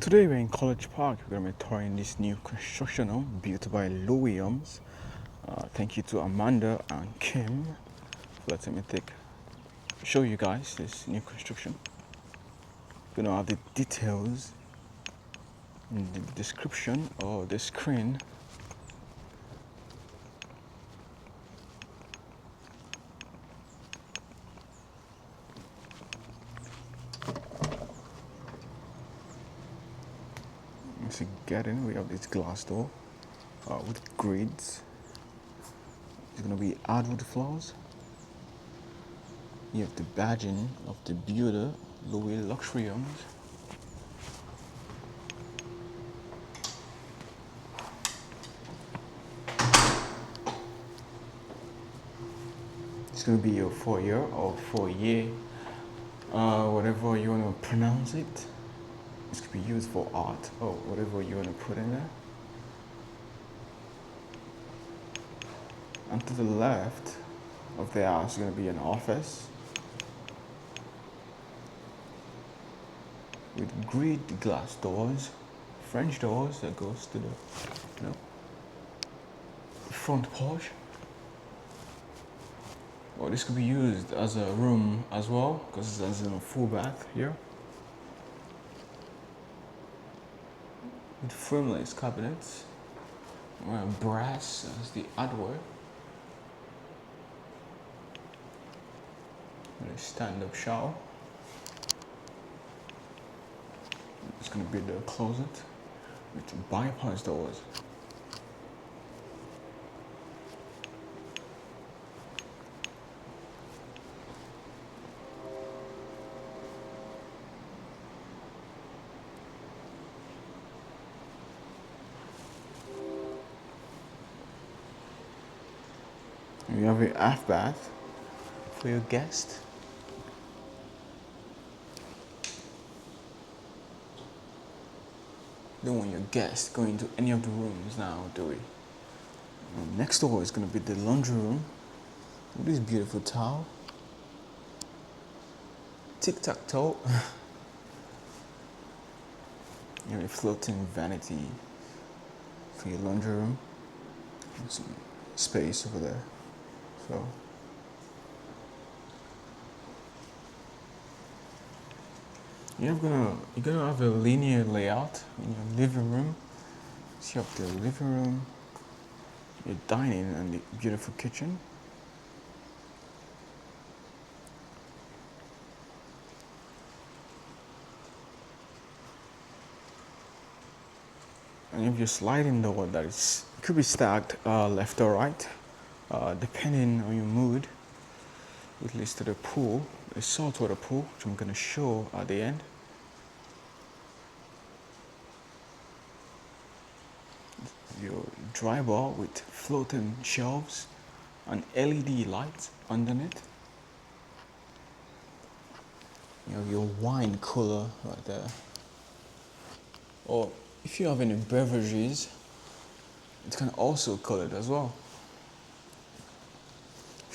Today we're in College Park. We're going to be touring this new construction home built by LUIH. Thank you to Amanda and Kim for letting me show you guys this new construction. We're going to have the details in the description or the screen. To get in, we have this glass door with grids. It's going to be hardwood floors. You have the badging of the builder, LUIH Luxury Homes. It's going to be your foyer or foyer, whatever you want to pronounce it. This could be used for art or whatever you want to put in there. And to the left of the house is going to be an office with grid glass doors, French doors that goes to the front porch. Or this could be used as a room as well because there's a full bath here. With frameless cabinets, brass as the hardware. And a stand-up shower. It's going to be the closet with bypass doors. You have a half bath for your guest. Don't want your guest going to any of the rooms now, do we? And next door is going to be the laundry room with this beautiful towel. Tic-tac-toe. You have a floating vanity for your laundry room. And some space over there. So you're gonna have a linear layout in your living room. So you have the living room, your dining, and the beautiful kitchen. And you have your sliding door that could be stacked left or right, depending on your mood. It leads to the pool, a saltwater pool, which I'm gonna show at the end. Your dry bar with floating shelves and LED lights underneath. You have your wine cooler right there. Or if you have any beverages, it can also cool it as well.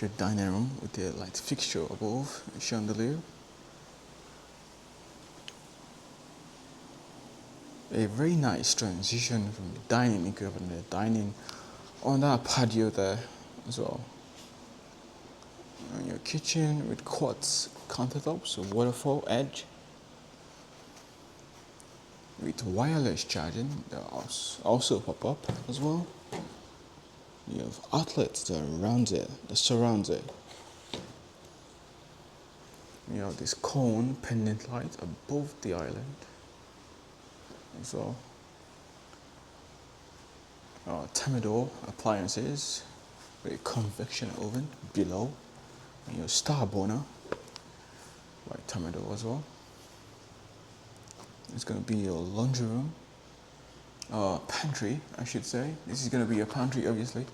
Your dining room with the light fixture above, a chandelier. A very nice transition from the dining equipment to the dining on that patio there as well. And your kitchen with quartz countertops, so waterfall edge. With wireless charging that also pop up as well. You have outlets that surrounds it. You have this cone pendant light above the island as well. Thermador appliances with a convection oven below. And your star burner by Thermador as well. It's going to be your laundry room. Pantry, I should say. This is going to be a pantry, obviously,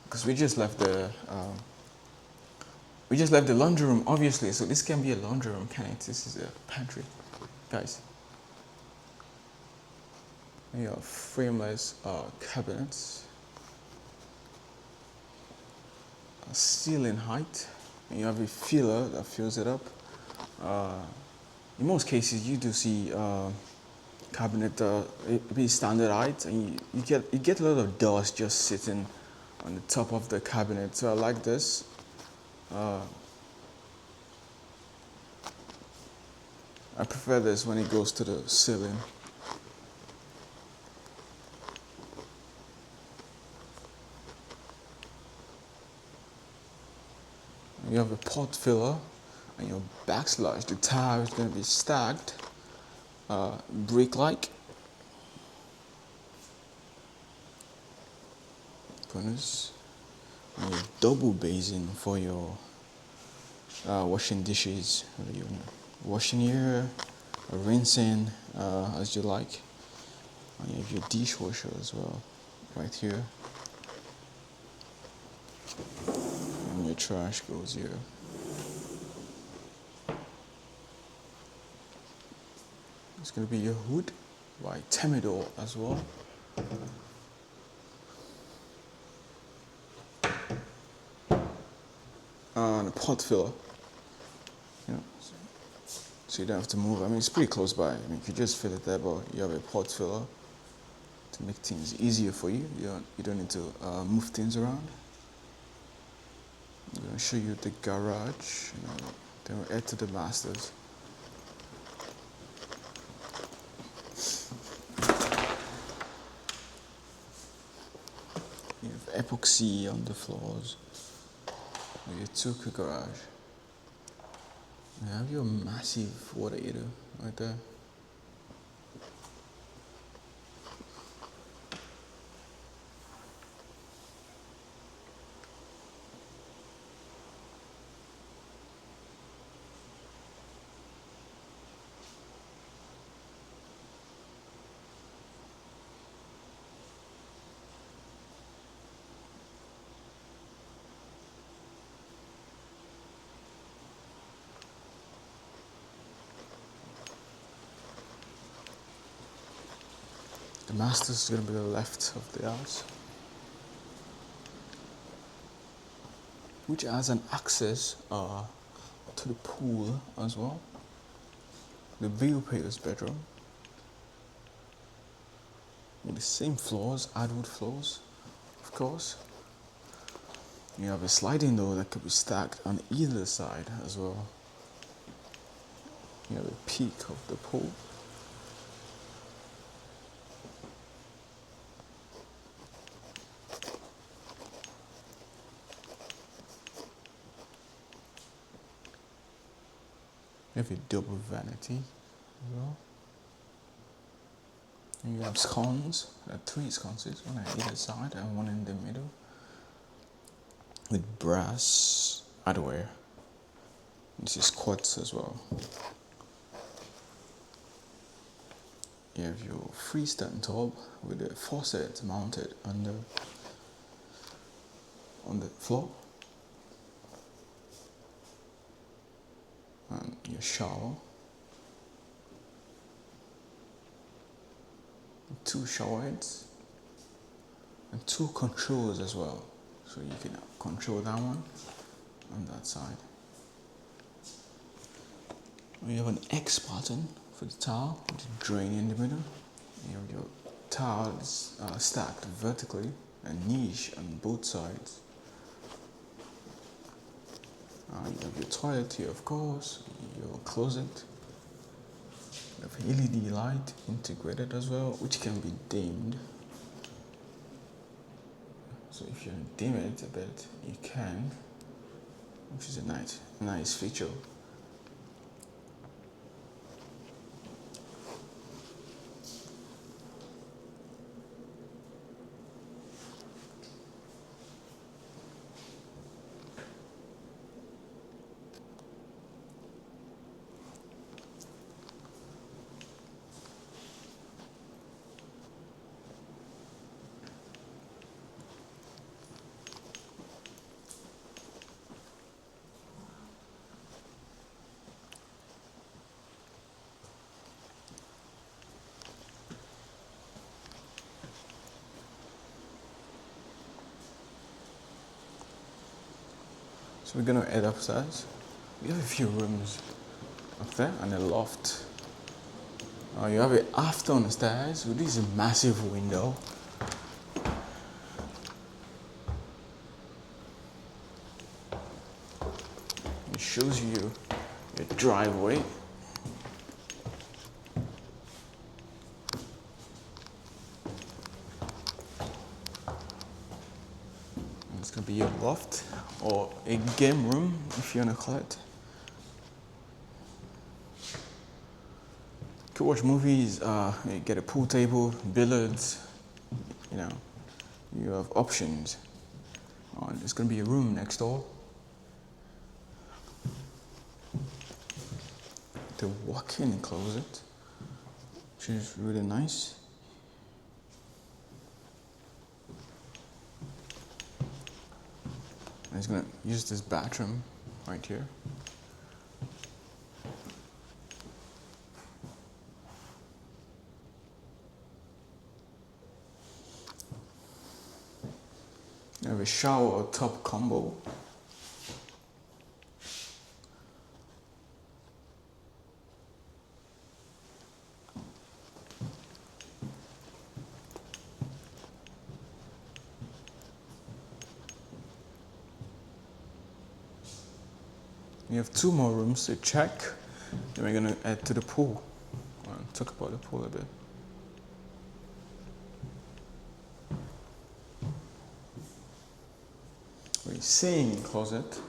because we just left the laundry room, obviously. So this can be a laundry room, can it? This is a pantry, guys. You have frameless cabinets, a ceiling height, and you have a filler that fills it up. In most cases, you do see cabinet it be standard height, and you get a lot of dust just sitting on the top of the cabinet. So I like this. I prefer this when it goes to the ceiling. You have a pot filler and your backslash. The tile is going to be stacked brick-like. Corners. And your double basin for your washing dishes. Your washing here, rinsing as you like. And you have your dishwasher as well, right here. And your trash goes here. It's going to be your hood by Thermador as well. And a pot filler. You know, so you don't have to move. I mean, it's pretty close by. I mean, you could just fill it there, but you have a pot filler to make things easier for you. You don't need to move things around. I'm going to show you the garage. Then we'll head to the masters. You have epoxy on the floors. Your two-car garage. You have your massive water heater right there. The master's is going to be the left of the house, which has an access to the pool as well. The view player's bedroom with the same floors, hardwood floors, of course. You have a sliding door that could be stacked on either side as well. You have a peak of the pool. You have a double vanity as well. And you have sconces, three sconces, one on either side and one in the middle, with brass hardware. This is quartz as well. You have your freestanding tub with a faucet mounted on the floor. And your shower. Two shower heads. And two controls as well. So you can control that one on that side. We have an X button for the towel with a drain in the middle. You have your towels stacked vertically and niche on both sides. You have your toilet here, of course, your closet. You have LED light integrated as well, which can be dimmed. So if you dim it a bit, you can, which is a nice feature. So we're gonna head upstairs. We have a few rooms up there and a loft. You have it after on the stairs with this massive window. It shows you your driveway. And it's gonna be your loft or a game room if you wanna call it. You can watch movies, you get a pool table, billiards, you know, you have options. There's gonna be a room next door. The walk-in closet, which is really nice. And it's gonna use this bathroom right here. You have a shower or tub combo. You have 2 more rooms to check. Then we're gonna add to the pool. Talk about the pool a bit. We're same closet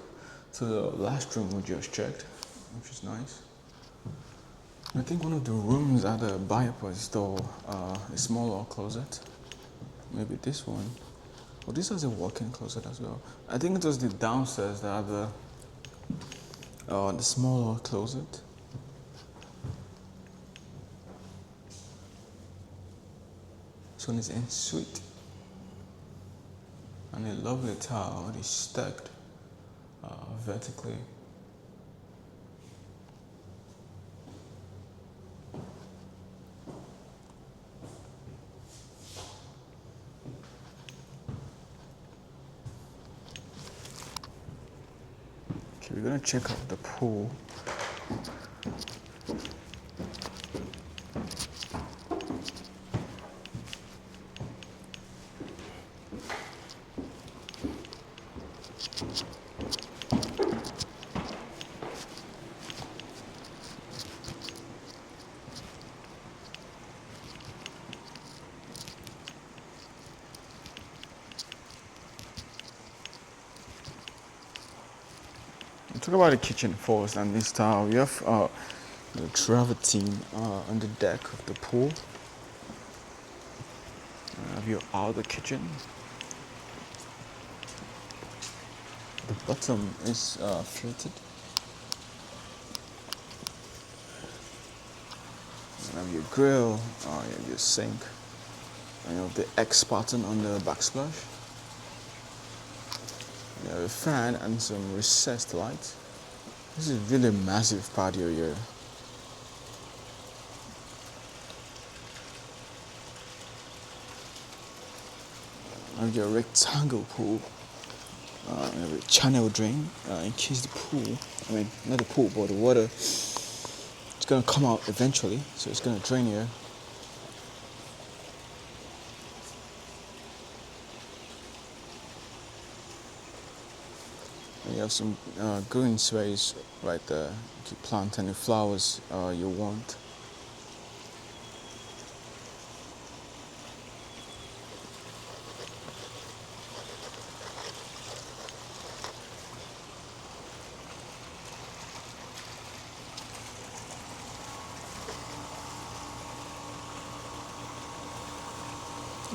to the last room we just checked, which is nice. I think one of the rooms at the bypass door, a smaller closet. Maybe this one. Oh, this has a walk-in closet as well. I think it was the downstairs that had the smaller closet. This one is en suite. And a lovely tile that is stacked vertically. Okay, we're gonna check out the pool. Talk about the kitchen first and this tile. We have the travertine on the deck of the pool. Have your outer kitchen. The bottom is fluted. You have your grill, you have your sink, and you have the X button on the backsplash. You have a fan and some recessed lights. This is really massive patio here. You have your rectangle pool. You have a channel drain in case the pool, not the pool, but the water, it's gonna come out eventually, so it's gonna drain here. And you have some green space right there. You can plant any flowers you want.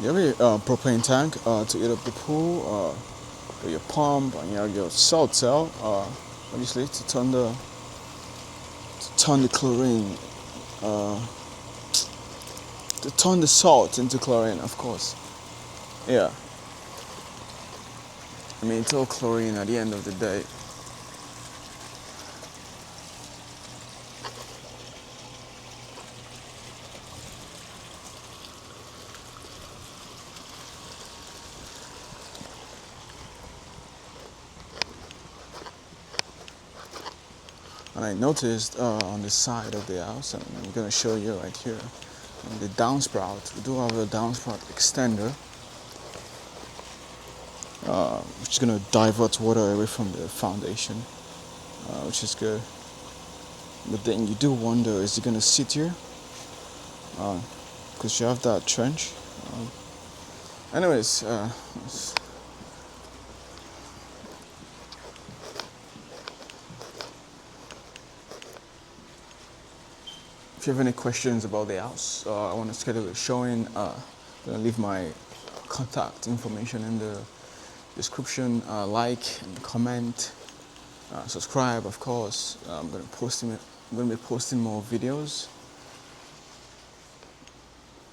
You have a propane tank to heat up the pool, your pump, and you have your salt cell, obviously to turn the chlorine, to turn the salt into chlorine, of course. Yeah. It's all chlorine at the end of the day. And I noticed on the side of the house, and I'm going to show you right here, on the downsprout, we do have a downsprout extender, which is going to divert water away from the foundation, which is good. But then you do wonder, is it going to sit here? Because you have that trench. Anyways, if you have any questions about the house, I want to schedule a showing, I'm going to leave my contact information in the description. Like and comment, subscribe, of course. I'm going to be posting more videos.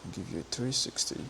I'll give you a 360.